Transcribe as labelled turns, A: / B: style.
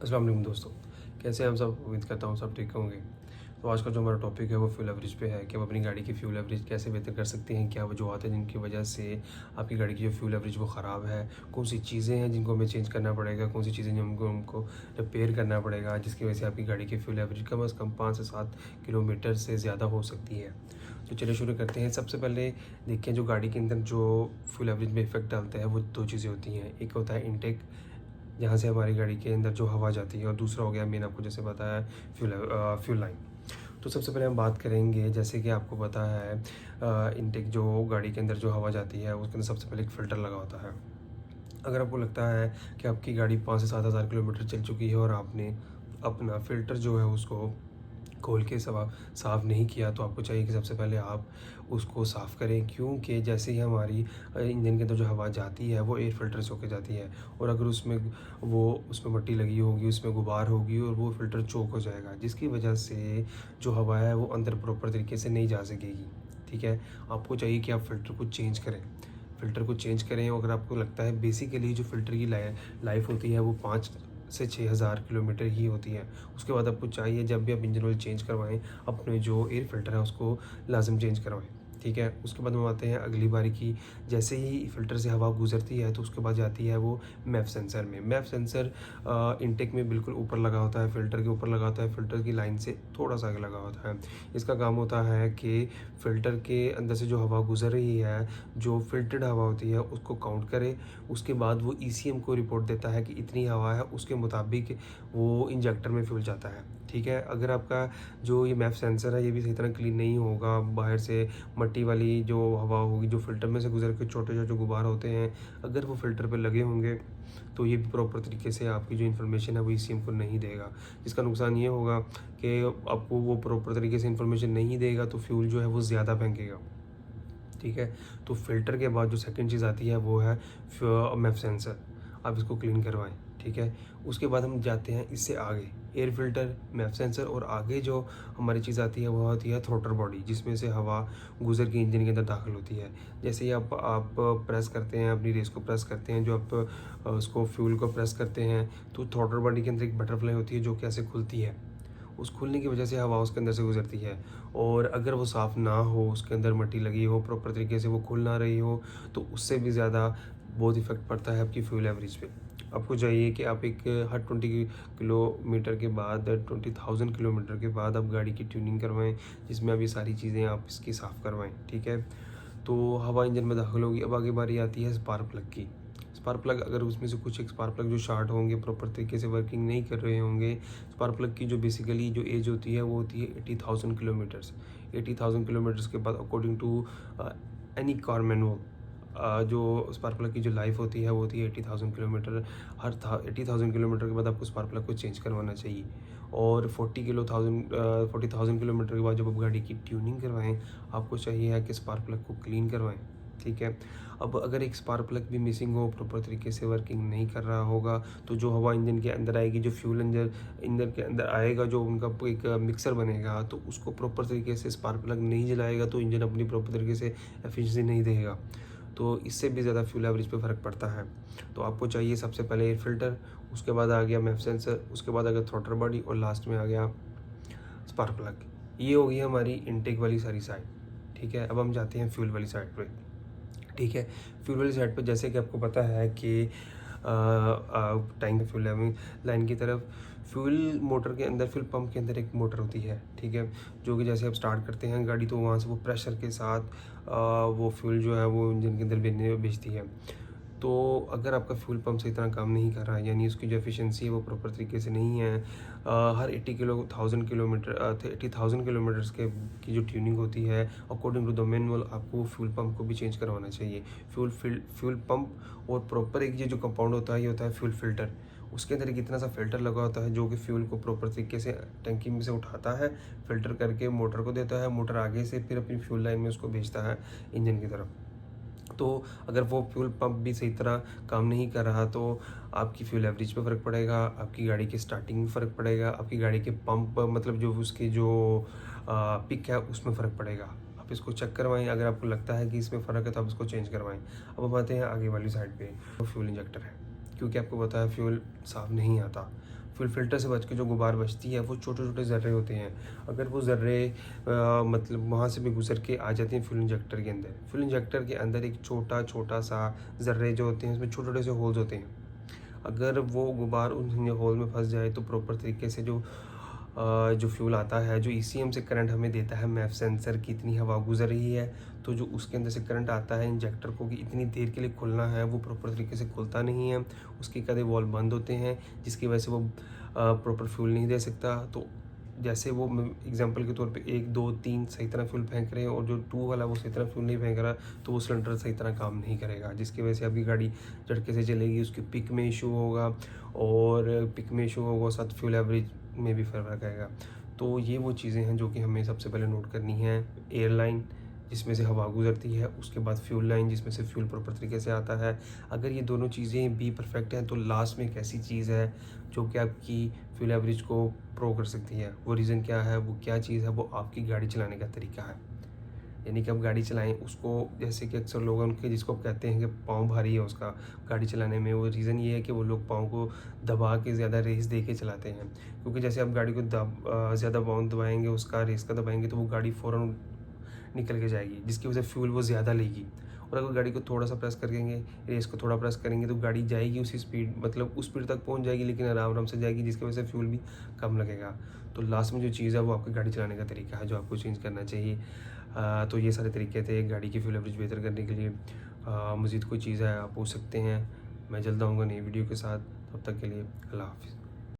A: अस्सलाम वालेकुम दोस्तों, कैसे हैं हम सब। उम्मीद करता हूँ सब ठीक होंगे। तो आज का जो हमारा टॉपिक है वो फ्यूल एवरेज पे है कि हम अपनी गाड़ी की फ्यूल एवरेज कैसे बेहतर कर सकते हैं, क्या वजूहत हैं जिनकी वजह से आपकी गाड़ी की जो फ्यूल एवरेज वो ख़राब है, कौन सी चीज़ें हैं जिनको हमें चेंज करना पड़ेगा, कौन सी चीज़ें जिनको हमको रिपेयर करना पड़ेगा जिसकी वजह से आपकी गाड़ी की फ्यूल एवरेज कम अज़ कम 5 से 7 किलोमीटर से ज़्यादा हो सकती है। तो चलिए शुरू करते हैं। सबसे पहले देखिए, जो गाड़ी के अंदर जो फ्यूल एवरेज में इफेक्ट डालता है वो दो चीज़ें होती हैं। एक होता है इनटेक, जहाँ से हमारी गाड़ी के अंदर जो हवा जाती है, और दूसरा हो गया मेन आपको जैसे बताया फ्यूल लाइन। तो सबसे पहले हम बात करेंगे, जैसे कि आपको पता है इनटेक जो गाड़ी के अंदर जो हवा जाती है उसके अंदर सबसे पहले एक फ़िल्टर लगा होता है। अगर आपको लगता है कि आपकी गाड़ी 5 से 7 हज़ार किलोमीटर चल चुकी है और आपने अपना फ़िल्टर जो है उसको खोल के साफ़ नहीं किया, तो आपको चाहिए कि सबसे पहले आप उसको साफ़ करें, क्योंकि जैसे ही हमारी इंजन के अंदर जो हवा जाती है वो एयर फ़िल्टर से होके जाती है, और अगर उसमें मट्टी लगी होगी, उसमें गुबार होगी और वो फ़िल्टर चोक हो जाएगा, जिसकी वजह से जो हवा है वो अंदर प्रॉपर तरीके से नहीं जा सकेगी। ठीक है, आपको चाहिए कि आप फ़िल्टर को चेंज करें। और अगर आपको लगता है बेसिकली जो फ़िल्टर की लाइफ होती है वो 5 से 6 हज़ार किलोमीटर ही होती है। उसके बाद आपको चाहिए जब भी आप इंजन ऑयल चेंज करवाएँ, अपने जो एयर फ़िल्टर है उसको लाज़िम चेंज करवाएँ। ठीक है, उसके बाद हम आते हैं अगली बारी की। जैसे ही फ़िल्टर से हवा गुज़रती है तो उसके बाद जाती है वो मैफ सेंसर में। मैफ सेंसर इनटेक में बिल्कुल ऊपर लगा होता है, फ़िल्टर के ऊपर लगा होता है, फ़िल्टर की लाइन से थोड़ा-सा आगे लगा होता है। इसका काम होता है कि फ़िल्टर के अंदर से जो हवा गुज़र रही है, जो फ़िल्टर्ड हवा होती है उसको काउंट करे। उसके बाद वो ईसीएम को रिपोर्ट देता है कि इतनी हवा है, उसके मुताबिक वो इंजेक्टर में फ्यूल जाता है। ठीक है, अगर आपका जो ये मैफ सेंसर है ये भी सही तरह क्लीन नहीं होगा, बाहर से मट्टी वाली जो हवा होगी, जो फ़िल्टर में से गुजर के छोटे-छोटे गुबार होते हैं, अगर वो फ़िल्टर पे लगे होंगे तो ये भी प्रॉपर तरीके से आपकी जो इन्फॉर्मेशन है वो ईसीएम को नहीं देगा। जिसका नुकसान ये होगा कि आपको वो प्रॉपर तरीके से इन्फॉर्मेशन नहीं देगा तो फ्यूल जो है वो ज़्यादा फेंकेगा। ठीक है, तो फ़िल्टर के बाद जो सेकंड चीज़ आती है वो है मैफ सेंसर। आप इसको क्लीन करवाएं। ठीक है, उसके बाद हम जाते हैं इससे आगे, एयर फ़िल्टर, मैफ सेंसर, और आगे जो हमारी चीज़ आती है वो होती है थ्रॉटल बॉडी, जिसमें से हवा गुजर के इंजन के अंदर दाखिल होती है। जैसे ही आप प्रेस करते हैं, अपनी रेस को प्रेस करते हैं, जो आप उसको फ्यूल को प्रेस करते हैं, तो थ्रॉटल बॉडी के अंदर एक बटरफ्लाई होती है जो कि ऐसे खुलती है। उस खुलने की वजह से हवा उसके अंदर से गुजरती है, और अगर वो साफ़ ना हो, उसके अंदर मिट्टी लगी हो, प्रॉपर तरीके से वो खुल ना रही हो, तो उससे भी ज़्यादा बहुत इफ़ेक्ट पड़ता है आपकी फ्यूल एवरेज पे। आपको चाहिए कि आप एक हर 20 किलोमीटर के बाद, 20,000 किलोमीटर के बाद आप गाड़ी की ट्यूनिंग करवाएं, जिसमें अब ये सारी चीज़ें आप इसकी साफ़ करवाएं। ठीक है, तो हवा इंजन में दाखिल होगी। अब आगे बारी आती है स्पार्क प्लग की। स्पार्क प्लग, अगर उसमें से कुछ एक स्पार्क प्लग जो शार्ट होंगे, प्रॉपर तरीके से वर्किंग नहीं कर रहे होंगे, स्पार्क प्लग की जो बेसिकली जो एज होती है वो होती है 80,000 किलोमीटर्स। 80,000 किलोमीटर्स के बाद according to any car manual, जो स्पार्क प्लग की जो लाइफ होती है वो होती है 80,000 किलोमीटर। 80,000 किलोमीटर के बाद आपको स्पार्क प्लग को चेंज करवाना चाहिए। और 40,000 किलोमीटर के बाद जब आप गाड़ी की ट्यूनिंग करवाएं, आपको चाहिए है कि स्पार्क प्लग को क्लीन करवाएं। ठीक है, अब अगर एक स्पार्क प्लग भी मिसिंग हो, प्रॉपर तरीके से वर्किंग नहीं कर रहा होगा, तो जो हवा इंजन के अंदर आएगी, जो फ्यूल इंजन के अंदर आएगा, जो उनका एक मिक्सर बनेगा, तो उसको प्रॉपर तरीके से स्पार्क प्लग नहीं जलाएगा तो इंजन अपनी प्रॉपर तरीके से एफिशिएंसी नहीं देगा, तो इससे भी ज़्यादा फ्यूल एवरेज पे फ़र्क पड़ता है। तो आपको चाहिए सबसे पहले एयर फ़िल्टर, उसके बाद आ गया मैफ सेंसर, उसके बाद आ गया थ्रॉटल बॉडी, और लास्ट में आ गया स्पार्क प्लग। ये हो गई हमारी इनटेक वाली सारी साइड। ठीक है, अब हम जाते हैं फ्यूल वाली साइड पे। ठीक है, फ्यूल वाली साइड पे जैसे कि आपको पता है कि टैंक फ्यूल लाइन की तरफ फ्यूल मोटर के अंदर, फ्यूल पंप के अंदर एक मोटर होती है। ठीक है, जो कि जैसे आप स्टार्ट करते हैं गाड़ी, तो वहाँ से वो प्रेशर के साथ वो फ्यूल जो है वो इंजन के अंदर भेजती है। तो अगर आपका फ्यूल पंप सही तरह काम नहीं कर रहा है, यानी उसकी जो एफिशिएंसी है वो प्रॉपर तरीके से नहीं है, हर 80,000 किलोमीटर्स के की जो ट्यूनिंग होती है, अकॉर्डिंग टू द मैनुअल आपको फ्यूल पंप को भी चेंज करवाना चाहिए। फ्यूल पंप और प्रॉपर एक ये जो कंपाउंड होता है, ये होता है फ्यूल फिल्टर। उसके अंदर एक इतना सा फिल्टर लगा होता है जो कि फ्यूल को प्रॉपर तरीके से टंकी में से उठाता है, फिल्टर करके मोटर को देता है, मोटर आगे से फिर अपनी फ्यूल लाइन में उसको भेजता है इंजन की तरफ। तो अगर वो फ्यूल पंप भी सही तरह काम नहीं कर रहा, तो आपकी फ्यूल एवरेज पे फ़र्क पड़ेगा, आपकी गाड़ी की स्टार्टिंग में फ़र्क पड़ेगा, आपकी गाड़ी के पंप मतलब जो उसकी जो पिक है उसमें फ़र्क पड़ेगा। आप इसको चेक करवाएं, अगर आपको लगता है कि इसमें फ़र्क है तो आप इसको चेंज करवाएं। अब हम आते हैं आगे वाली साइड पे, तो फ्यूल इंजेक्टर है, क्योंकि आपको पता है फ्यूल साफ़ नहीं आता। फ्यूल फिल्टर से बच के जो गुबार बचती है वो छोटे छोटे ज़र्रे होते हैं। अगर वो ज़र्रे मतलब वहाँ से भी गुजर के आ जाते हैं फ्यूल इंजेक्टर के अंदर। फ्यूल इंजेक्टर के अंदर एक छोटा छोटा सा ज़र्रे जो होते हैं उसमें छोटे छोटे से होल्स होते हैं। अगर वो गुबार उन होल में फंस जाए तो प्रॉपर तरीके से जो फ्यूल आता है, जो ईसीएम से करंट हमें देता है मैफ सेंसर की इतनी हवा गुजर रही है, तो जो उसके अंदर से करंट आता है इंजेक्टर को कि इतनी देर के लिए खुलना है, वो प्रॉपर तरीके से खुलता नहीं है। उसके कदे वॉल्व बंद होते हैं जिसकी वजह से वो प्रॉपर फ्यूल नहीं दे सकता। तो जैसे वो एग्जांपल के तौर पे 1 2 3 सही तरह फ्यूल फेंक रहे हैं और जो 2 वाला वो सही तरह फ्यूल नहीं फेंक रहा, तो वो सिलेंडर सही तरह काम नहीं करेगा, जिसकी वजह से आपकी गाड़ी झटके से चलेगी, उसकी पिक में इशू होगा और पिक में इशू होगा, साथ फ्यूल एवरेज में भी फ़र्क आएगा। तो ये वो चीज़ें हैं जो कि हमें सबसे पहले नोट करनी है। एयरलाइन जिसमें से हवा गुजरती है, उसके बाद फ्यूल लाइन जिसमें से फ्यूल प्रॉपर तरीके से आता है। अगर ये दोनों चीज़ें भी परफेक्ट हैं तो लास्ट में एक ऐसी चीज़ है जो कि आपकी फ्यूल एवरेज को प्रो कर सकती है। वो रीज़न क्या है, वो क्या चीज़ है, वो आपकी गाड़ी चलाने का तरीका है। यानी कि आप गाड़ी चलाएँ उसको, जैसे कि अक्सर लोग उनके जिसको आप कहते हैं कि पाँव भारी है उसका गाड़ी चलाने में, वो रीज़न ये है कि वो लोग पाँव को दबा के ज़्यादा रेस दे के चलाते हैं। क्योंकि जैसे आप गाड़ी को ज़्यादा पाँव दबाएँगे, उसका रेस का दबाएँगे तो वो गाड़ी फ़ौरन निकल के जाएगी, जिसकी वजह से फ्यूल वो ज़्यादा लेगी। और अगर गाड़ी को थोड़ा सा प्रेस करेंगे, रेस को थोड़ा प्रेस करेंगे, तो गाड़ी जाएगी उसी स्पीड, मतलब उस स्पीड तक पहुंच जाएगी लेकिन आराम आराम से जाएगी, जिसकी वजह से फ्यूल भी कम लगेगा। तो लास्ट में जो चीज़ है वो आपकी गाड़ी चलाने का तरीका है जो आपको चेंज करना चाहिए। तो ये सारे तरीके थे गाड़ी की फ्यूल एवरेज बेहतर करने के लिए। मज़ीद कोई चीज़ है आप पूछ सकते हैं। मैं जल्द आऊँगा नई वीडियो के साथ, तब तक के लिए अल्लाह हाफ़िज़।